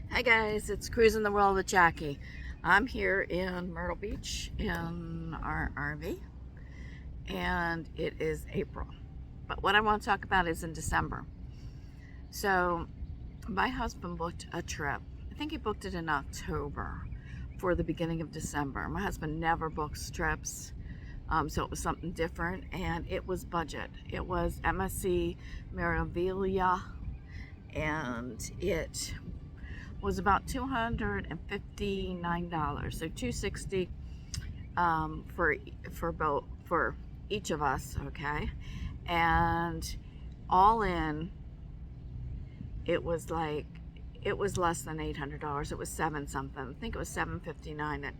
Hi guys, it's Cruising the World with Jackie. I'm here in Myrtle Beach in our RV and it is April. But what I want to talk about is in December. So my husband booked a trip. I think he booked it in October for the beginning of December. My husband never books trips. So it was something different and it was budget. It was MSC Meraviglia and it was about $259, so $260 for each of us, okay? And all in, it was less than $800. It was seven something. I think it was $759. It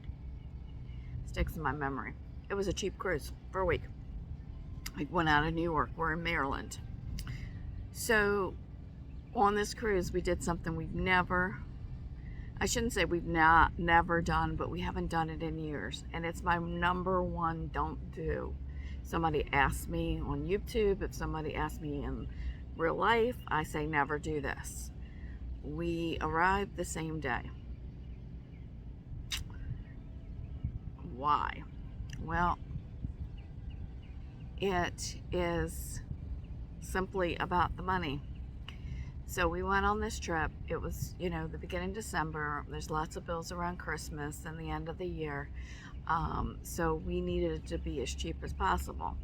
sticks in my memory. It was a cheap cruise for a week. We went out of New York. We're in Maryland. So on this cruise, we did something I shouldn't say we've never done, but we haven't done it in years. And it's my number one don't do. Somebody asked me on YouTube, if somebody asked me in real life, I say never do this. We arrived the same day. Why? Well, it is simply about the money. So we went on this trip. It was, the beginning of December. There's lots of bills around Christmas and the end of the year. So we needed it to be as cheap as possible.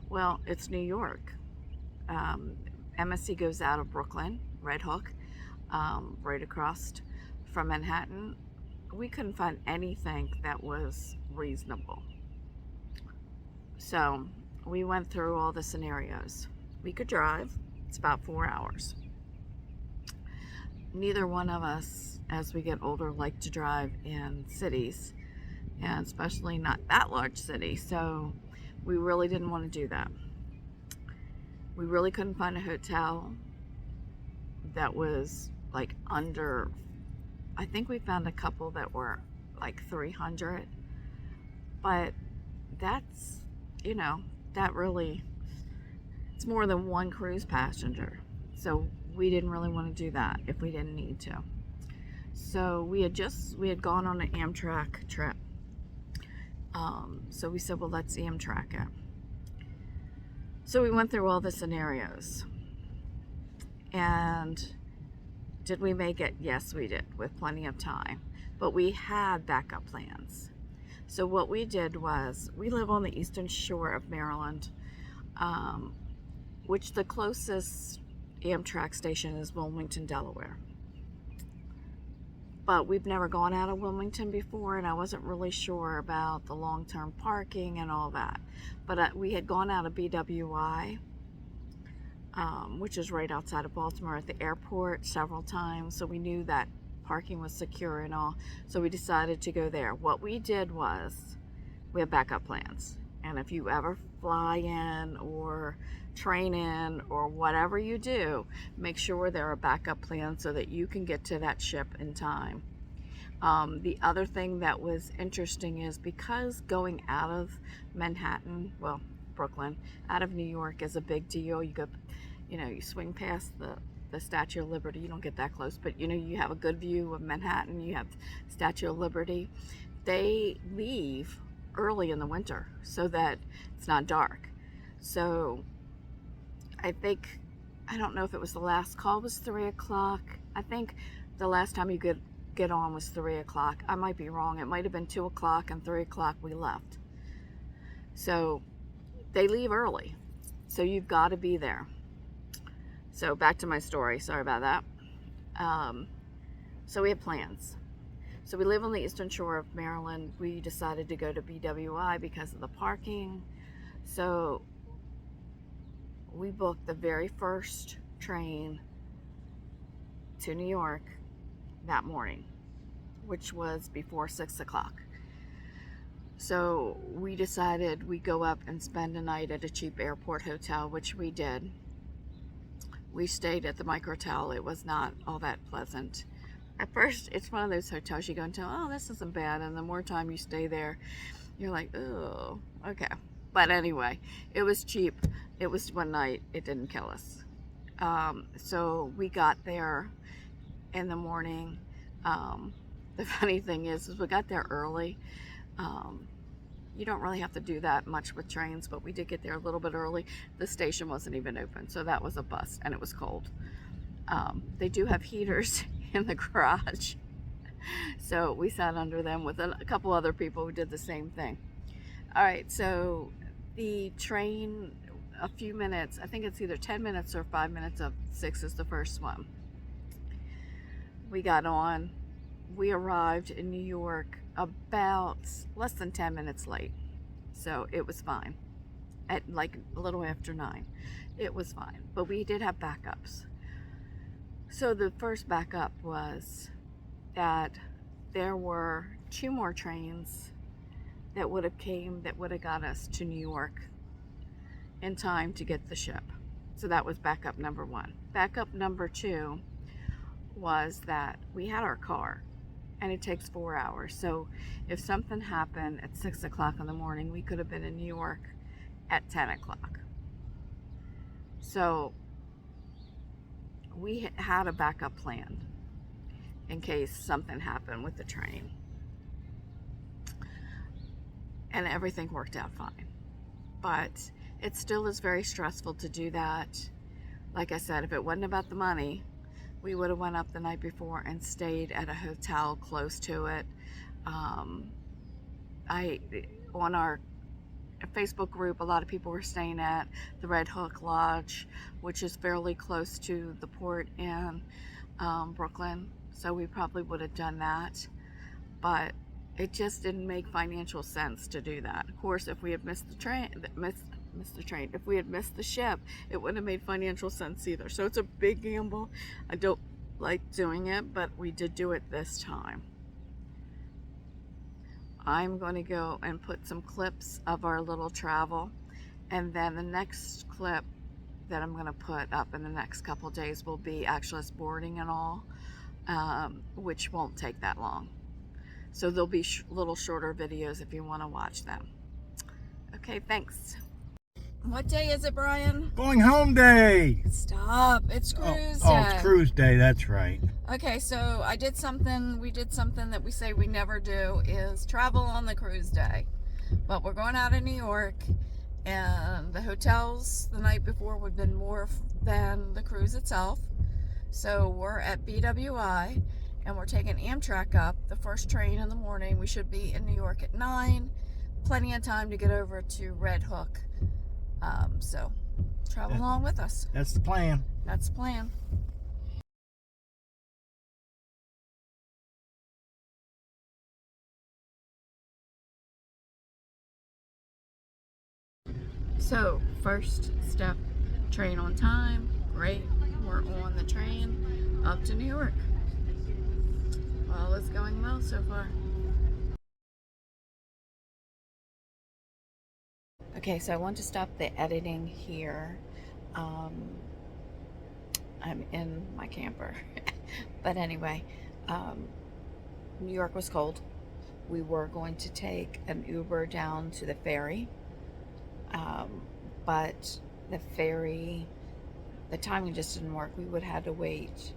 Well, it's New York. MSC goes out of Brooklyn, Red Hook, right across from Manhattan. We couldn't find anything that was reasonable. So we went through all the scenarios. We could drive. It's about 4 hours. Neither one of us, as we get older, like to drive in cities, and especially not that large city. So we really didn't want to do that. We really couldn't find a hotel that was like under, I think we found a couple that were like 300, but that's, that really, it's more than one cruise passenger. So we didn't really want to do that if we didn't need to. So we had gone on an Amtrak trip. So we said, well, let's Amtrak it. So we went through all the scenarios. And did we make it? Yes, we did, with plenty of time. But we had backup plans. So what we did was, we live on the eastern shore of Maryland, which the closest Amtrak station is Wilmington, Delaware. But we've never gone out of Wilmington before, and I wasn't really sure about the long-term parking and all that. But we had gone out of BWI, which is right outside of Baltimore at the airport, several times, so we knew that parking was secure and all. So we decided to go there. What we did was, we have backup plans. And if you ever fly in or train in or whatever you do, make sure there are backup plans so that you can get to that ship in time. The other thing that was interesting is, because going out of Manhattan, well, Brooklyn, out of New York is a big deal. You go, you swing past the Statue of Liberty. You don't get that close, but you have a good view of Manhattan. You have Statue of Liberty. They leave early in the winter so that it's not dark. So I don't know if it was the last call was 3 o'clock. I think the last time you could get on was 3 o'clock. I might be wrong. It might have been 2 o'clock and 3 o'clock we left. So they leave early. So you've got to be there. So back to my story. Sorry about that. So we had plans. So we live on the eastern shore of Maryland. We decided to go to BWI because of the parking. So we booked the very first train to New York that morning, which was before 6 o'clock. So we decided we'd go up and spend a night at a cheap airport hotel, which we did. We stayed at the Microtel. It was not all that pleasant. At first, it's one of those hotels you go into, oh, this isn't bad. And the more time you stay there, you're like, oh, okay. But anyway, it was cheap. It was one night. It didn't kill us. So we got there in the morning. The funny thing is we got there early. Um, you don't really have to do that much with trains, but we did get there a little bit early. The station wasn't even open, so that was a bust, and it was cold. They do have heaters in the garage, so we sat under them with a couple other people who did the same thing. All right, so the train, a few minutes, I think it's either 10 minutes or 5 minutes of 6 is the first one. We got on. We arrived in New York about less than 10 minutes late, so it was fine. At like a little after 9, it was fine, but we did have backups. So the first backup was that there were 2 more trains that would have got us to New York in time to get the ship. So that was backup number 1. Backup number 2 was that we had our car, and it takes 4 hours. So if something happened at 6 o'clock in the morning, we could have been in New York at 10 o'clock. So we had a backup plan in case something happened with the train. And everything worked out fine. But it still is very stressful to do that. Like I said, if it wasn't about the money, we would have went up the night before and stayed at a hotel close to it. On our Facebook group, a lot of people were staying at the Red Hook Lodge, which is fairly close to the port in Brooklyn. So we probably would have done that, but it just didn't make financial sense to do that. Of course, if we had missed the train, if we had missed the ship, it wouldn't have made financial sense either. So it's a big gamble. I don't like doing it, but we did do it this time. I'm going to go and put some clips of our little travel, and then the next clip that I'm going to put up in the next couple days will be actually us boarding and all, which won't take that long. So there'll be little shorter videos if you want to watch them. Okay, thanks. What day is it, Brian? Going home day. Stop. It's cruise day. Oh, it's cruise day. That's right. Okay, so we did something that we say we never do, is travel on the cruise day. But we're going out of New York, and the hotels the night before would have been more than the cruise itself. So we're at BWI, and we're taking Amtrak up, the first train in the morning. We should be in New York at 9. Plenty of time to get over to Red Hook. So travel along with us. That's the plan. That's the plan. So first step, train on time. Great. We're on the train up to New York. All is going well so far. Okay, so I want to stop the editing here. I'm in my camper. But anyway, New York was cold. We were going to take an Uber down to the ferry. But the ferry, the timing just didn't work. We would have had to wait.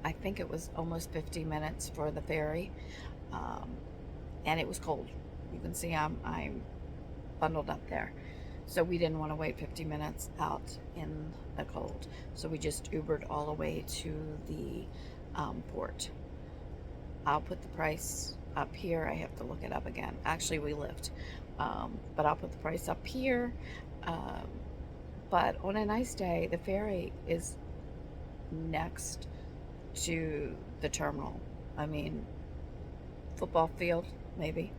I think it was almost 50 minutes for the ferry. And it was cold. You can see I'm bundled up there. So we didn't want to wait 50 minutes out in the cold. So we just Ubered all the way to the port. I'll put the price up here. I have to look it up again. Actually, we Lyft. But I'll put the price up here. But on a nice day, the ferry is next to the terminal. I mean, football field, maybe.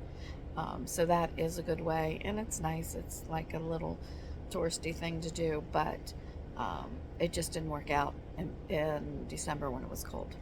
So that is a good way, and it's nice. It's like a little touristy thing to do, but it just didn't work out in December when it was cold.